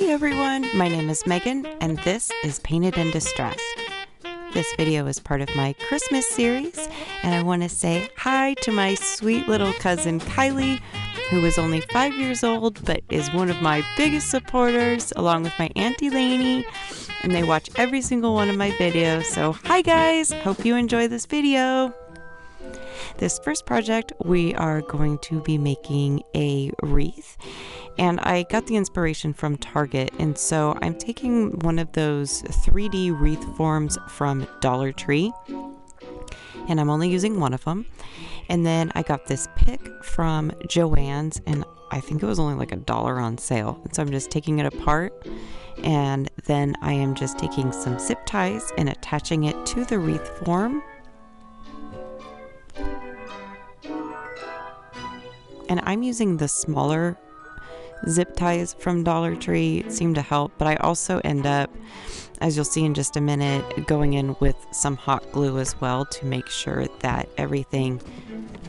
Hey everyone, my name is Megan and this is Painted and Distressed. This video is part of my Christmas series and I want to say hi to my sweet little cousin Kylie, who is only 5 years old but is one of my biggest supporters, along with my Auntie Lainey, and they watch every single one of my videos. So hi guys, hope you enjoy this video. This first project we are going to be making a wreath, and I got the inspiration from Target, and so I'm taking one of those 3D wreath forms from Dollar Tree, and I'm only using one of them. And then I got this pick from Joann's, and I think it was only like $1 on sale, and so I'm just taking it apart, and then I am just taking some zip ties and attaching it to the wreath form. And I'm using the smaller zip ties from Dollar Tree. It seemed to help, but I also end up, as you'll see in just a minute, going in with some hot glue as well to make sure that everything...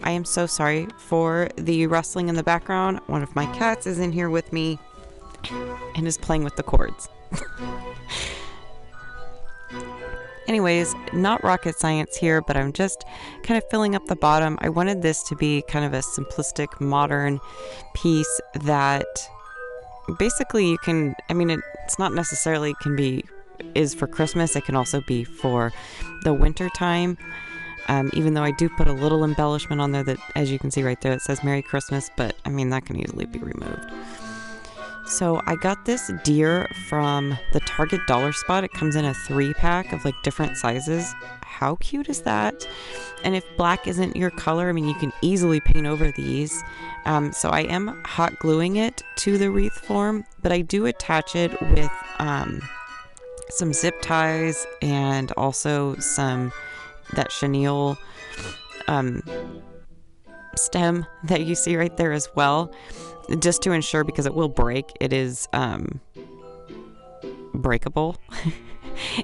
I am so sorry for the rustling in the background. One of my cats is in here with me and is playing with the cords. Anyways, not rocket science here, but I'm just kind of filling up the bottom. I wanted this to be kind of a simplistic, modern piece that basically you can, it's not necessarily is for Christmas. It can also be for the winter time. Even though I do put a little embellishment on there that, as you can see right there, it says Merry Christmas, but that can easily be removed. So I got this deer from the Target dollar spot. It comes in a 3-pack of like different sizes. How cute is that? And if black isn't your color, you can easily paint over these. So I am hot gluing it to the wreath form, but I do attach it with some zip ties and also that chenille stem that you see right there as well, just to ensure, because it will break. It is breakable.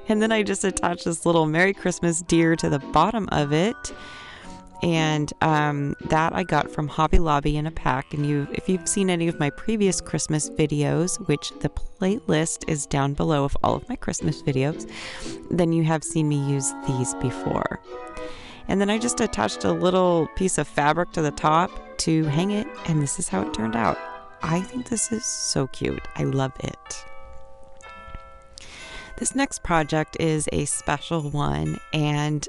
And then I just attached this little Merry Christmas deer to the bottom of it, and that I got from Hobby Lobby in a pack. And if you've seen any of my previous Christmas videos, which the playlist is down below of all of my Christmas videos, then you have seen me use these before. And then I just attached a little piece of fabric to the top to hang it, and this is how it turned out. I think this is so cute. I love it. This next project is a special one, and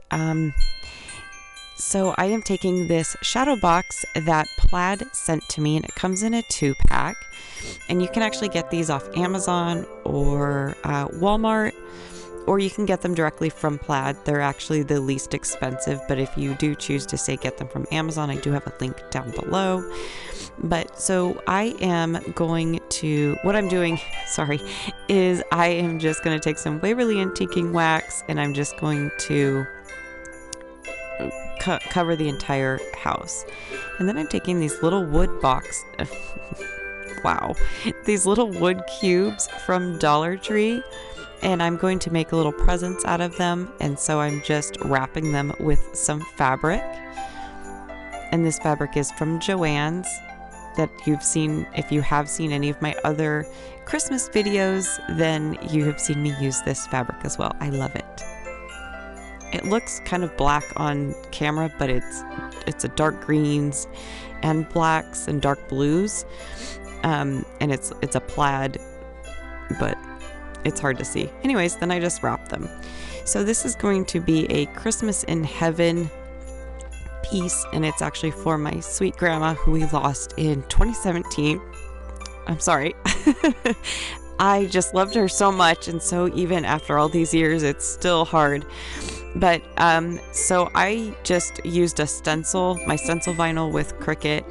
so I am taking this shadow box that Plaid sent to me, and it comes in a 2-pack, and you can actually get these off Amazon or Walmart, or you can get them directly from Plaid. They're actually the least expensive, but if you do choose to get them from Amazon, I do have a link down below. But so I am going to, what I'm doing, is I am just going to take some Waverly Antiquing wax, and I'm just going to cover the entire house. And then I'm taking these little wood these little wood cubes from Dollar Tree, and I'm going to make little presents out of them, and so I'm just wrapping them with some fabric. And this fabric is from Joann's, that you've seen. If you have seen any of my other Christmas videos, then you have seen me use this fabric as well. I love it. It looks kind of black on camera, but it's a dark greens and blacks and dark blues, and it's a plaid, but it's hard to see. Anyways, then I just wrap them. So this is going to be a Christmas in Heaven piece, and it's actually for my sweet grandma who we lost in 2017. I'm sorry. I just loved her so much, and so even after all these years, it's still hard. But so I just used my stencil vinyl with Cricut,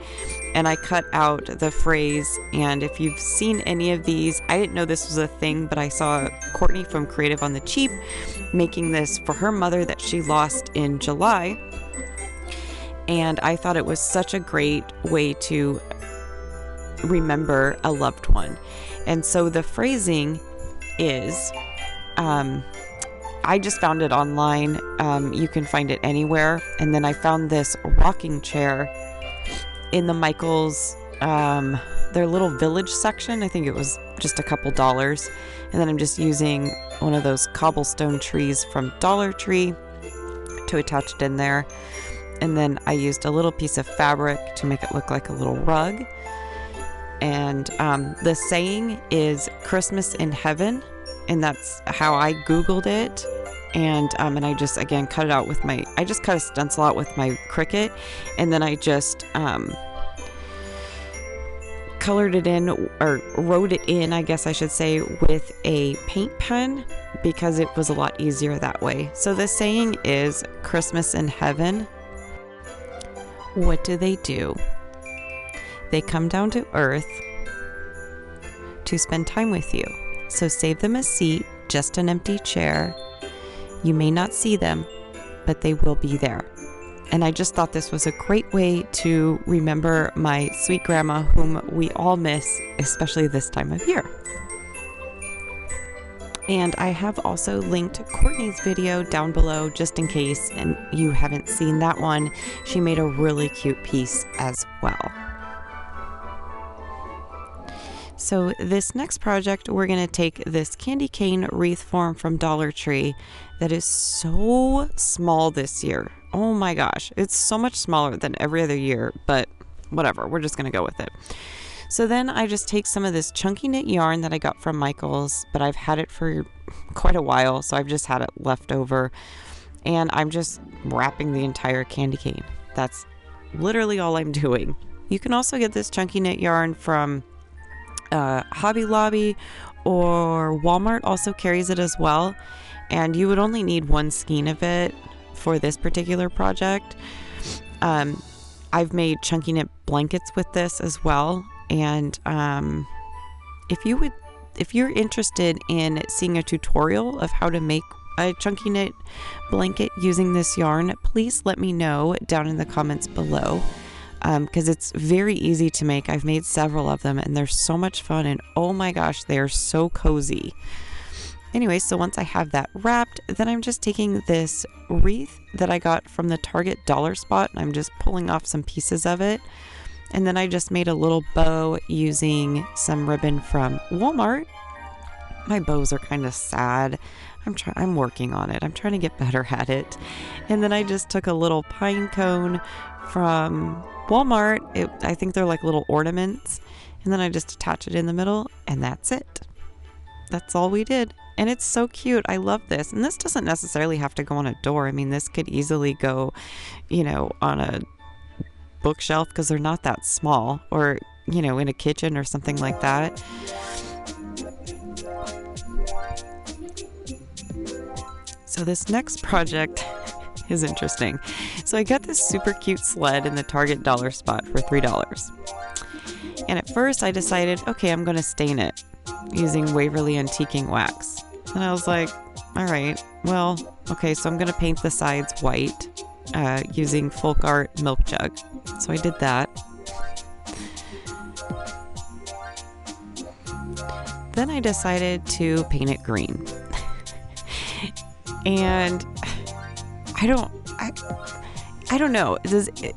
and I cut out the phrase. And if you've seen any of these, I didn't know this was a thing, but I saw Courtney from Creative on the Cheap making this for her mother that she lost in July, and I thought it was such a great way to remember a loved one. And so the phrasing is, I just found it online. You can find it anywhere. And then I found this rocking chair in the Michaels their little village section. I think it was just a couple dollars. And then I'm just using one of those cobblestone trees from Dollar Tree to attach it in there. And then I used a little piece of fabric to make it look like a little rug. And the saying is Christmas in heaven, and that's how I Googled it. And I just, again, cut it out with I just cut a stencil out with my Cricut, and then I just colored it in, or wrote it in, I guess I should say, with a paint pen, because it was a lot easier that way. So the saying is Christmas in heaven. What do? They come down to earth to spend time with you. So save them a seat, just an empty chair. You may not see them, but they will be there. And I just thought this was a great way to remember my sweet grandma, whom we all miss, especially this time of year. And I have also linked Courtney's video down below just in case and you haven't seen that one. She made a really cute piece as well. So this next project, we're going to take this candy cane wreath form from Dollar Tree that is so small this year. Oh my gosh, it's so much smaller than every other year, but whatever, we're just going to go with it. So then I just take some of this chunky knit yarn that I got from Michael's, but I've had it for quite a while, so I've just had it left over, and I'm just wrapping the entire candy cane. That's literally all I'm doing. You can also get this chunky knit yarn from Hobby Lobby, or Walmart also carries it as well, and you would only need one skein of it for this particular project. I've made chunky knit blankets with this as well, and if you're interested in seeing a tutorial of how to make a chunky knit blanket using this yarn, please let me know down in the comments below. Because it's very easy to make. I've made several of them and they're so much fun, and oh my gosh, they are so cozy. Anyway, so once I have that wrapped, then I'm just taking this wreath that I got from the Target dollar spot, and I'm just pulling off some pieces of it. And then I just made a little bow using some ribbon from Walmart. My bows are kind of sad. I'm working on it. I'm trying to get better at it. And then I just took a little pine cone from Walmart. I think they're like little ornaments, and then I just attach it in the middle, and that's it. That's all we did, and it's so cute. I love this, and this doesn't necessarily have to go on a door. I mean, this could easily go, on a bookshelf because they're not that small, or in a kitchen or something like that. So this next project is interesting. So I got this super cute sled in the Target dollar spot for $3. And at first I decided, okay, I'm going to stain it using Waverly Antiquing wax. And I was like, all right, well, okay, so I'm going to paint the sides white using Folk Art Milk Jug. So I did that. Then I decided to paint it green. And I don't know.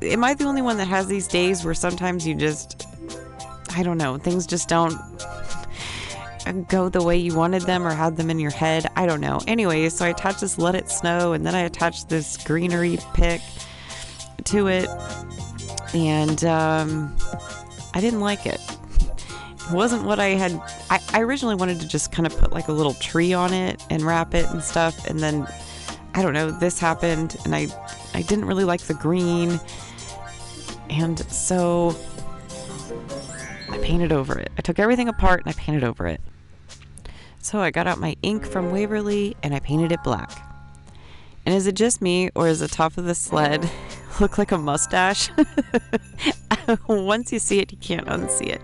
Am I the only one that has these days where sometimes you just, I don't know, things just don't go the way you wanted them or had them in your head? I don't know. Anyway, so I attached this Let It Snow, and then I attached this greenery pick to it, and I didn't like it. It wasn't what I had. I originally wanted to just kind of put like a little tree on it and wrap it and stuff, and then I don't know, this happened, and I didn't really like the green, and so I painted over it. I took everything apart and I painted over it. So I got out my ink from Waverly and I painted it black. And is it just me, or does the top of the sled look like a mustache? Once you see it, you can't unsee it.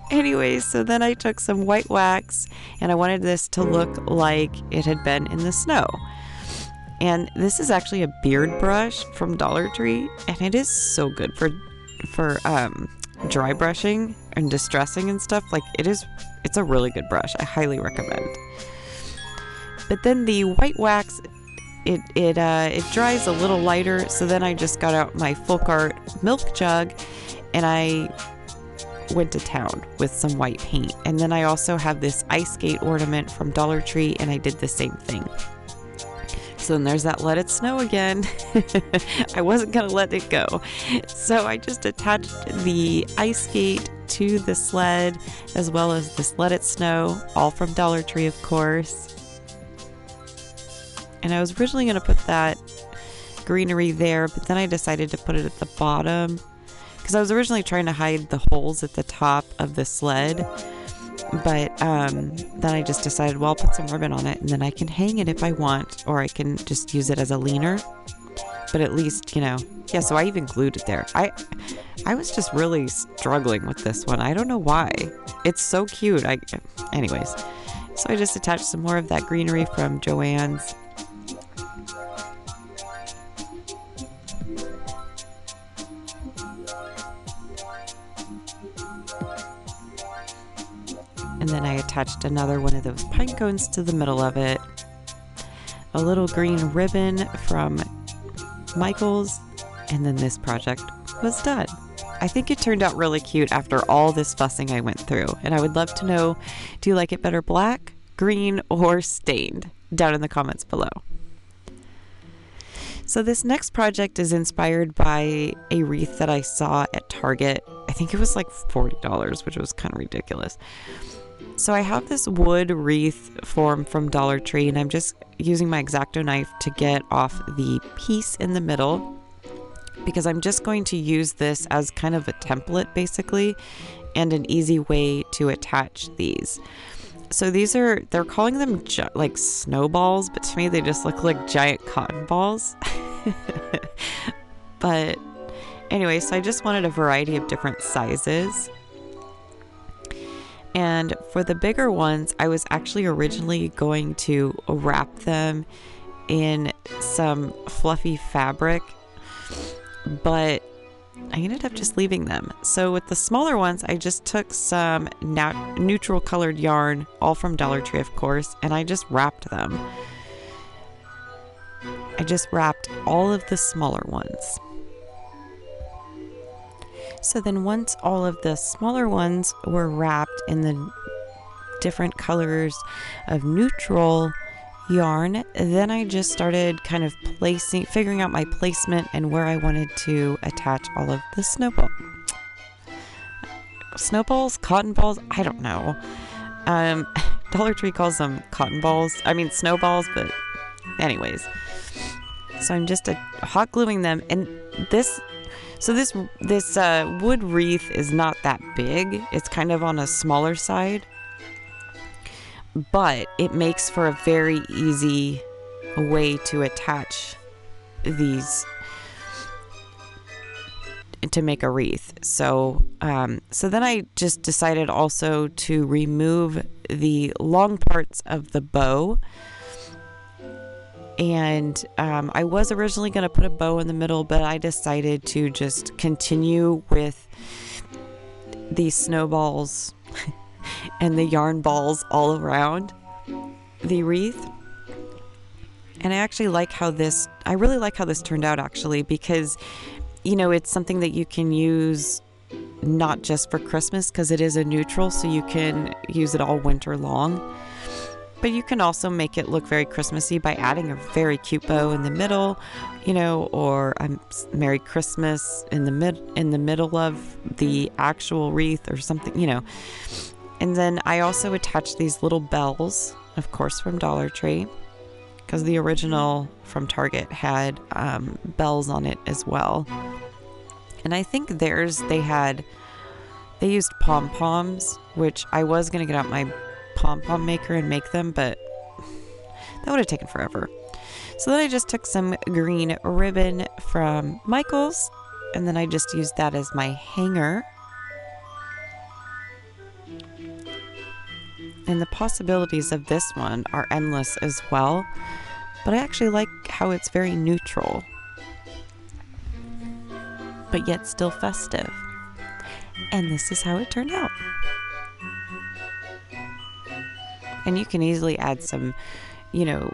Anyway, so then I took some white wax, and I wanted this to look like it had been in the snow. And this is actually a beard brush from Dollar Tree, and it is so good for dry brushing and distressing and stuff. Like, it's a really good brush. I highly recommend. But then the white wax, it dries a little lighter, so then I just got out my Folk Art milk jug, and I went to town with some white paint. And then I also have this ice skate ornament from Dollar Tree, and I did the same thing. So then there's that Let It Snow again. I wasn't going to let it go. So I just attached the ice skate to the sled, as well as this Let It Snow, all from Dollar Tree, of course. And I was originally going to put that greenery there, but then I decided to put it at the bottom because I was originally trying to hide the holes at the top of the sled. But then I just decided, well, I'll put some ribbon on it and then I can hang it if I want, or I can just use it as a leaner. But at least, yeah, so I even glued it there. I was just really struggling with this one. I don't know why. It's so cute. Anyways, so I just attached some more of that greenery from Joann's. And then I attached another one of those pine cones to the middle of it. A little green ribbon from Michael's. And then this project was done. I think it turned out really cute after all this fussing I went through. And I would love to know, do you like it better black, green, or stained? Down in the comments below. So this next project is inspired by a wreath that I saw at Target. I think it was like $40, which was kind of ridiculous. So I have this wood wreath form from Dollar Tree, and I'm just using my X-Acto knife to get off the piece in the middle, because I'm just going to use this as kind of a template basically, and an easy way to attach these. So they're calling them like snowballs, but to me they just look like giant cotton balls. But anyway, so I just wanted a variety of different sizes. And for the bigger ones, I was actually originally going to wrap them in some fluffy fabric, but I ended up just leaving them. So with the smaller ones, I just took some neutral colored yarn, all from Dollar Tree, of course, and I just wrapped them. I just wrapped all of the smaller ones. So then once all of the smaller ones were wrapped in the different colors of neutral yarn, then I just started kind of figuring out my placement and where I wanted to attach all of the snowballs, cotton balls, I don't know. Dollar Tree calls them snowballs, but anyways. So I'm just hot gluing them, and this wood wreath is not that big. It's kind of on a smaller side, but it makes for a very easy way to attach these to make a wreath. So then I just decided also to remove the long parts of the bow. And I was originally going to put a bow in the middle, but I decided to just continue with these snowballs and the yarn balls all around the wreath. And I actually I really like how this turned out, actually, because, it's something that you can use not just for Christmas, because it is a neutral, so you can use it all winter long. But you can also make it look very Christmassy by adding a very cute bow in the middle, or a Merry Christmas in the middle of the actual wreath or something, And then I also attached these little bells, of course, from Dollar Tree, because the original from Target had bells on it as well. And I think theirs, they used pom-poms, which I was going to get out my pom-pom maker and make them, but that would have taken forever. So then I just took some green ribbon from Michael's, and then I just used that as my hanger. And the possibilities of this one are endless as well, but I actually like how it's very neutral, but yet still festive. And this is how it turned out. And you can easily add some red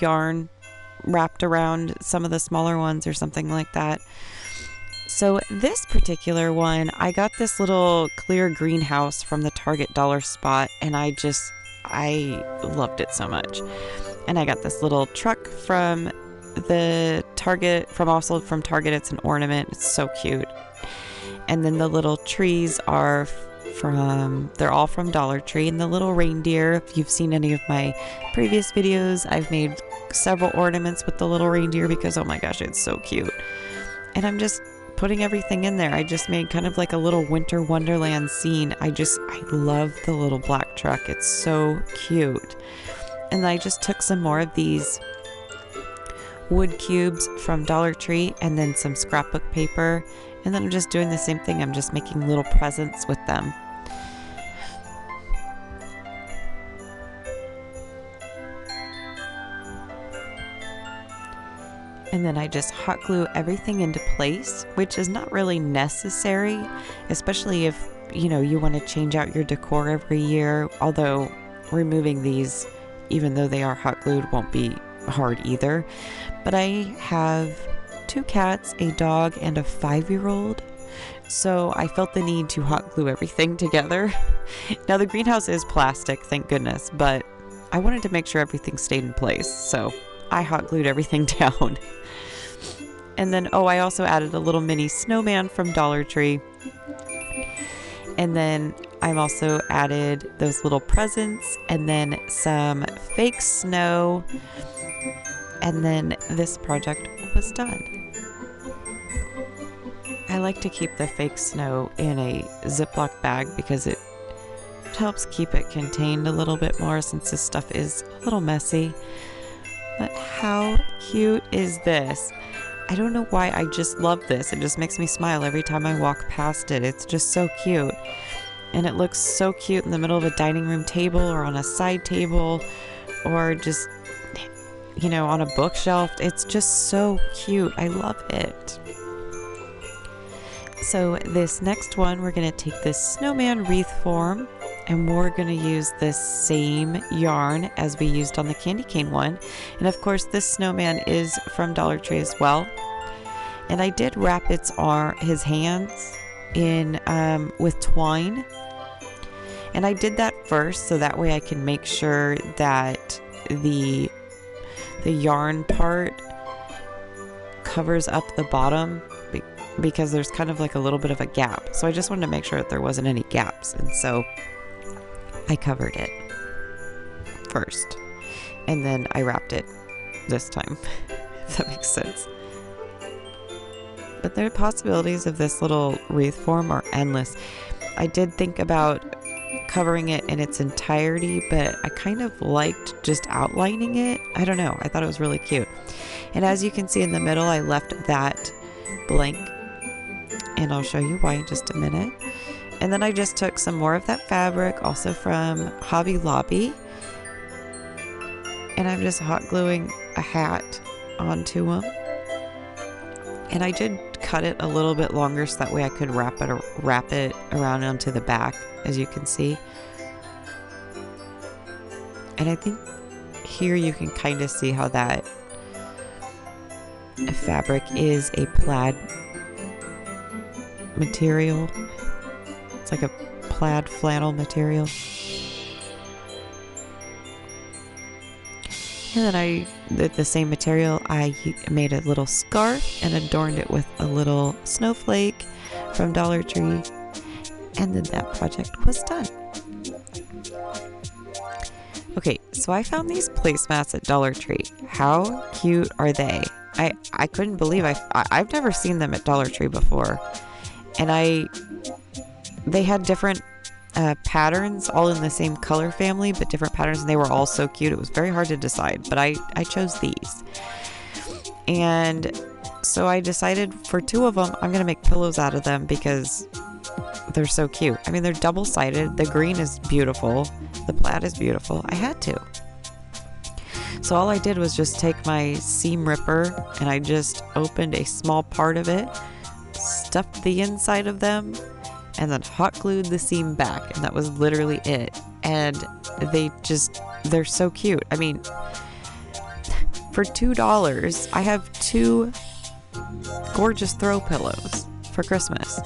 yarn wrapped around some of the smaller ones or something like that. So this particular one, I got this little clear greenhouse from the Target dollar spot, and I loved it so much. And I got this little truck from the Target, also from Target. It's an ornament. It's so cute. And then the little trees are they're all from Dollar Tree. And the little reindeer, if you've seen any of my previous videos, I've made several ornaments with the little reindeer because, oh my gosh, it's so cute. And I'm just putting everything in there. I just made kind of like a little winter wonderland scene. I love the little black truck. It's so cute. And I just took some more of these wood cubes from Dollar Tree and then some scrapbook paper. And then I'm just doing the same thing. I'm just making little presents with them. And then I just hot glue everything into place, which is not really necessary, especially if, you want to change out your decor every year. Although removing these, even though they are hot glued, won't be hard either. But I have 2 cats, a dog, and a 5-year-old. So I felt the need to hot glue everything together. Now the greenhouse is plastic, thank goodness, but I wanted to make sure everything stayed in place. So I hot glued everything down. And then, I also added a little mini snowman from Dollar Tree. And then I've also added those little presents and then some fake snow. And then this project was done. I like to keep the fake snow in a Ziploc bag because it helps keep it contained a little bit more since this stuff is a little messy. But how cute is this? I don't know why, I just love this. It just makes me smile every time I walk past it. It's just so cute. And it looks so cute in the middle of a dining room table or on a side table or just, on a bookshelf. It's just so cute. I love it. So this next one, we're going to take this Snowman Wreath form and we're going to use this same yarn as we used on the candy cane one. And of course this snowman is from Dollar Tree as well. And I did wrap his hands in with twine. And I did that first so that way I can make sure that the yarn part covers up the bottom because there's kind of like a little bit of a gap. So I just wanted to make sure that there wasn't any gaps. And so I covered it first and then I wrapped it this time, if that makes sense. But the possibilities of this little wreath form are endless. I did think about covering it in its entirety, but I kind of liked just outlining it. I don't know. I thought it was really cute. And as you can see in the middle, I left that blank. And I'll show you why in just a minute. And then I just took some more of that fabric, also from Hobby Lobby. And I'm just hot gluing a hat onto them. And I did cut it a little bit longer so that way I could wrap it around onto the back, as you can see. And I think here you can kind of see how that fabric is a plaid material. It's like a plaid flannel material. And then with the same material, I made a little scarf and adorned it with a little snowflake from Dollar Tree. And then that project was done. Okay, so I found these placemats at Dollar Tree. How cute are they? I couldn't believe I've never seen them at Dollar Tree before. And they had different patterns all in the same color family, but different patterns, and they were all so cute. It was very hard to decide, but I chose these. And so I decided for 2 of them, I'm going to make pillows out of them because they're so cute. I mean, they're double-sided. The green is beautiful. The plaid is beautiful. I had to. So all I did was just take my seam ripper and I just opened a small part of it, stuffed the inside of them, and then hot glued the seam back, and that was literally it. And they're so cute. I mean, for $2, I have 2 gorgeous throw pillows. for Christmas.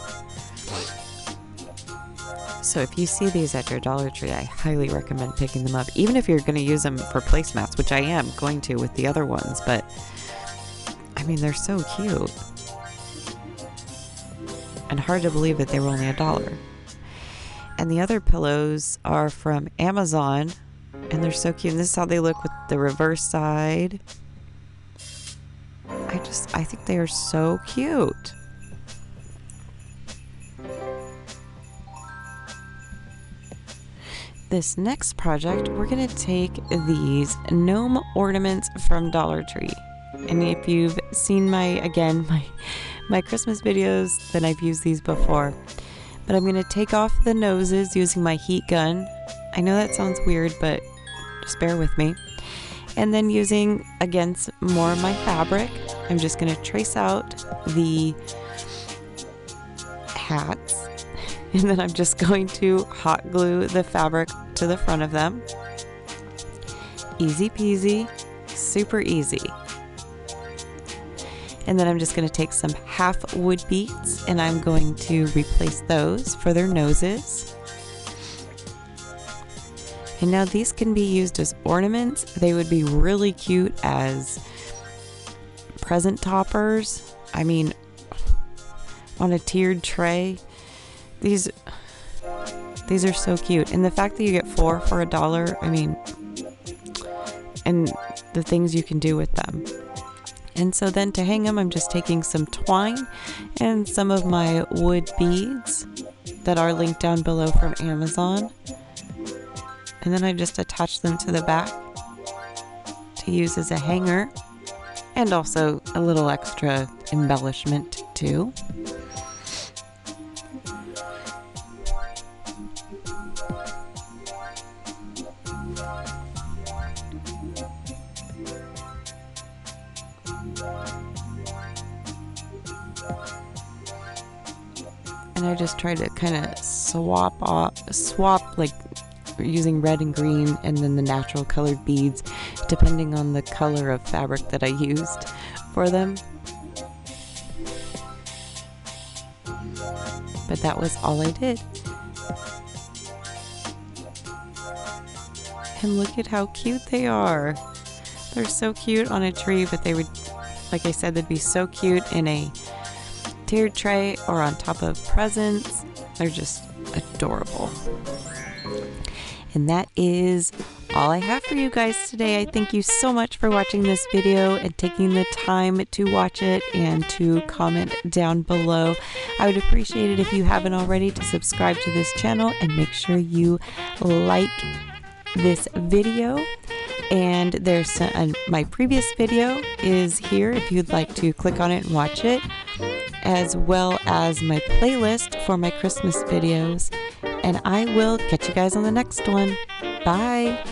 So if you see these at your Dollar Tree, I highly recommend picking them up, even if you're going to use them for placemats, which I am going to with the other ones, but I mean, they're so cute. And hard to believe that they were only $1. And the other pillows are from Amazon, and they're so cute. And this is how they look with the reverse side. I think they are so cute. This next project, we're going to take these Gnome Ornaments from Dollar Tree. And if you've seen my Christmas videos, then I've used these before. But I'm going to take off the noses using my heat gun. I know that sounds weird, but just bear with me. And then using, again, more of my fabric, I'm just going to trace out the hats. And then I'm just going to hot glue the fabric to the front of them. Easy peasy, super easy. And then I'm just going to take some half wood beads and I'm going to replace those for their noses. And now these can be used as ornaments. They would be really cute as present toppers. I mean, on a tiered tray. These are so cute. And the fact that you get 4 for $1, I mean, and the things you can do with them. And so then to hang them, I'm just taking some twine and some of my wood beads that are linked down below from Amazon. And then I just attach them to the back to use as a hanger and also a little extra embellishment too. And I just try to kind of swap like using red and green and then the natural colored beads depending on the color of fabric that I used for them. But that was all I did. And look at how cute they are. They're so cute on a tree, but they would, like I said, they'd be so cute in a tiered tray or on top of presents. They're just adorable. And that is all I have for you guys today. I thank you so much for watching this video and taking the time to watch it and to comment down below. I would appreciate it if you haven't already to subscribe to this channel and make sure you like this video. And there's my previous video is here if you'd like to click on it and watch it, as well as my playlist for my Christmas videos. And I will catch you guys on the next one. Bye!